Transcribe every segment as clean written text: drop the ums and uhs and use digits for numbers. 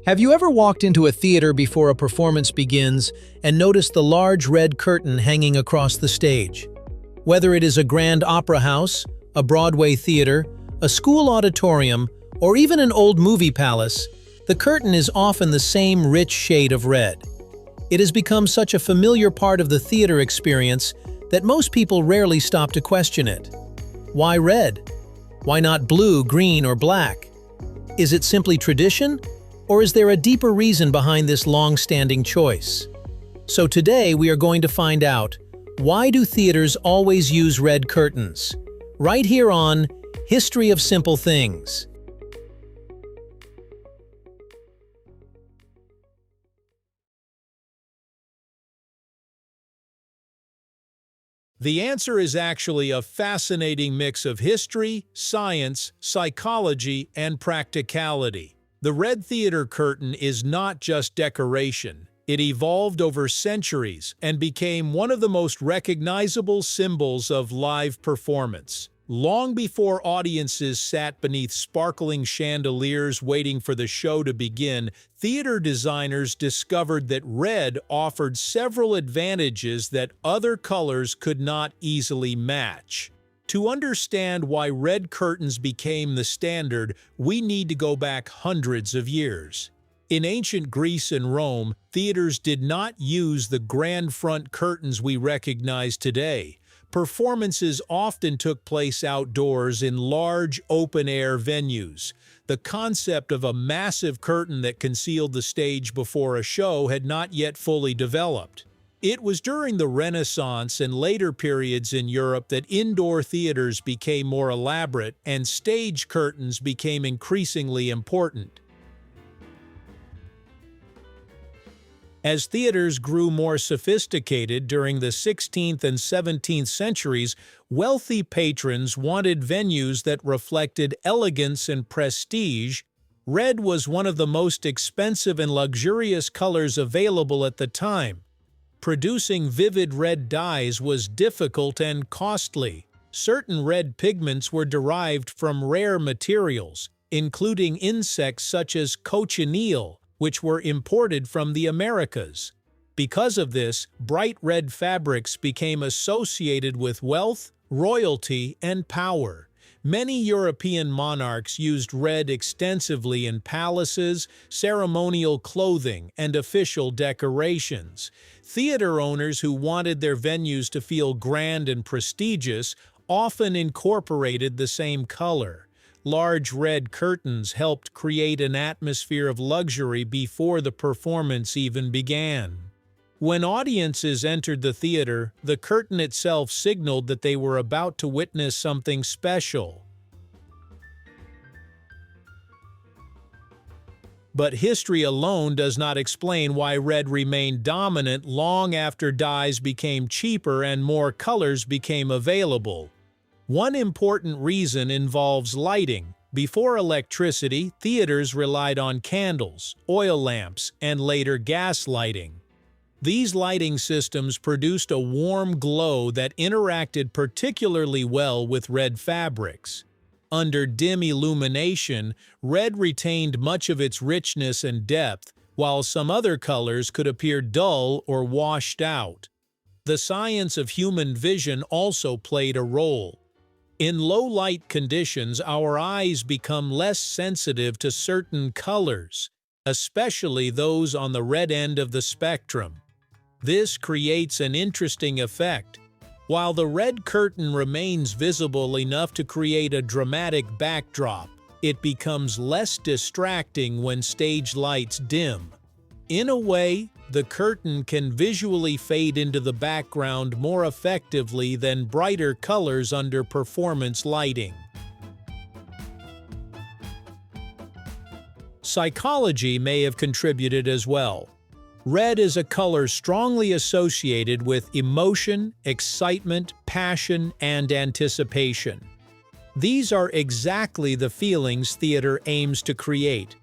Have you ever walked into a theater before a performance begins and noticed the large red curtain hanging across the stage? Whether it is a grand opera house, a Broadway theater, a school auditorium, or even an old movie palace, the curtain is often the same rich shade of red. It has become such a familiar part of the theater experience that most people rarely stop to question it. Why red? Why not blue, green, or black? Is it simply tradition? Or is there a deeper reason behind this long-standing choice? So today we are going to find out, why do theaters always use red curtains? Right here on History of Simple Things. The answer is actually a fascinating mix of history, science, psychology, and practicality. The red theater curtain is not just decoration. It evolved over centuries and became one of the most recognizable symbols of live performance. Long before audiences sat beneath sparkling chandeliers waiting for the show to begin, theater designers discovered that red offered several advantages that other colors could not easily match. To understand why red curtains became the standard, we need to go back hundreds of years. In ancient Greece and Rome, theaters did not use the grand front curtains we recognize today. Performances often took place outdoors in large, open-air venues. The concept of a massive curtain that concealed the stage before a show had not yet fully developed. It was during the Renaissance and later periods in Europe that indoor theaters became more elaborate and stage curtains became increasingly important. As theaters grew more sophisticated during the 16th and 17th centuries, wealthy patrons wanted venues that reflected elegance and prestige. Red was one of the most expensive and luxurious colors available at the time. Producing vivid red dyes was difficult and costly. Certain red pigments were derived from rare materials, including insects such as cochineal, which were imported from the Americas. Because of this, bright red fabrics became associated with wealth, royalty, and power. Many European monarchs used red extensively in palaces, ceremonial clothing, and official decorations. Theater owners who wanted their venues to feel grand and prestigious often incorporated the same color. Large red curtains helped create an atmosphere of luxury before the performance even began. When audiences entered the theater, the curtain itself signaled that they were about to witness something special. But history alone does not explain why red remained dominant long after dyes became cheaper and more colors became available. One important reason involves lighting. Before electricity, theaters relied on candles, oil lamps, and later gas lighting. These lighting systems produced a warm glow that interacted particularly well with red fabrics. Under dim illumination, red retained much of its richness and depth, while some other colors could appear dull or washed out. The science of human vision also played a role. In low-light conditions, our eyes become less sensitive to certain colors, especially those on the red end of the spectrum. This creates an interesting effect. While the red curtain remains visible enough to create a dramatic backdrop, it becomes less distracting when stage lights dim. In a way, the curtain can visually fade into the background more effectively than brighter colors under performance lighting. Psychology may have contributed as well. Red is a color strongly associated with emotion, excitement, passion, and anticipation. These are exactly the feelings theater aims to create.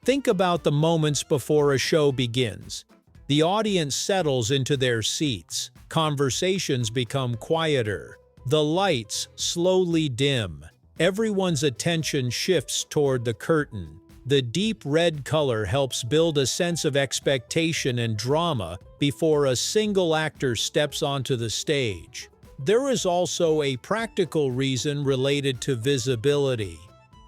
Think about the moments before a show begins. The audience settles into their seats. Conversations become quieter. The lights slowly dim. Everyone's attention shifts toward the curtain. The deep red color helps build a sense of expectation and drama before a single actor steps onto the stage. There is also a practical reason related to visibility.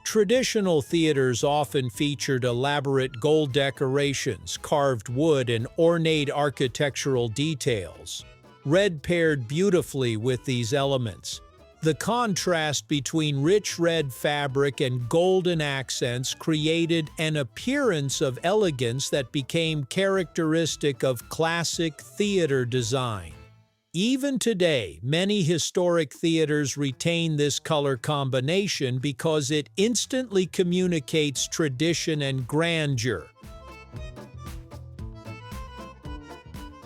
Traditional theaters often featured elaborate gold decorations, carved wood, and ornate architectural details. Red paired beautifully with these elements. The contrast between rich red fabric and golden accents created an appearance of elegance that became characteristic of classic theater design. Even today, many historic theaters retain this color combination because it instantly communicates tradition and grandeur.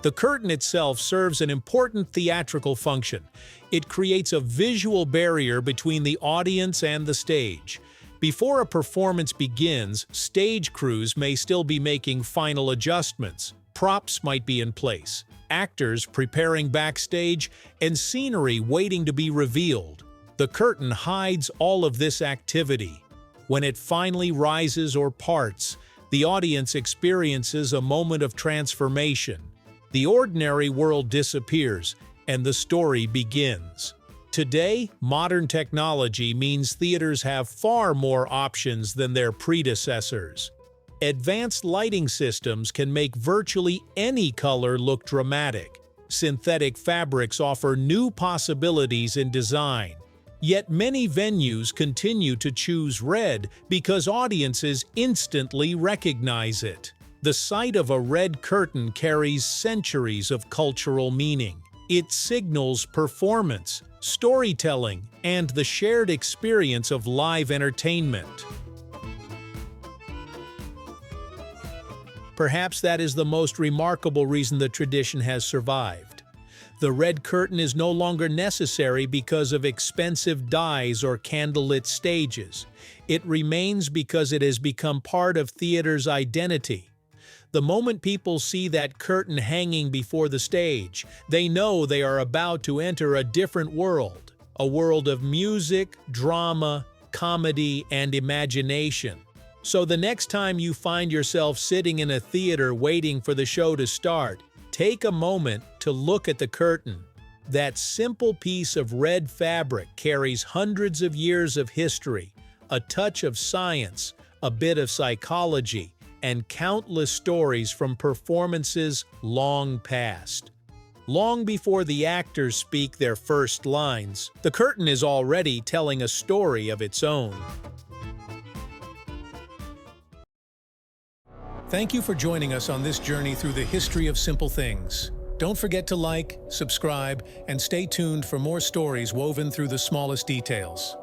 The curtain itself serves an important theatrical function. It creates a visual barrier between the audience and the stage. Before a performance begins, stage crews may still be making final adjustments. Props might be in place, actors preparing backstage, and scenery waiting to be revealed. The curtain hides all of this activity. When it finally rises or parts, the audience experiences a moment of transformation. The ordinary world disappears, and the story begins. Today, modern technology means theaters have far more options than their predecessors. Advanced lighting systems can make virtually any color look dramatic. Synthetic fabrics offer new possibilities in design. Yet many venues continue to choose red because audiences instantly recognize it. The sight of a red curtain carries centuries of cultural meaning. It signals performance, storytelling, and the shared experience of live entertainment. Perhaps that is the most remarkable reason the tradition has survived. The red curtain is no longer necessary because of expensive dyes or candlelit stages. It remains because it has become part of theater's identity. The moment people see that curtain hanging before the stage, they know they are about to enter a different world, a world of music, drama, comedy, and imagination. So the next time you find yourself sitting in a theater waiting for the show to start, take a moment to look at the curtain. That simple piece of red fabric carries hundreds of years of history, a touch of science, a bit of psychology, and countless stories from performances long past. Long before the actors speak their first lines, the curtain is already telling a story of its own. Thank you for joining us on this journey through the history of simple things. Don't forget to like, subscribe, and stay tuned for more stories woven through the smallest details.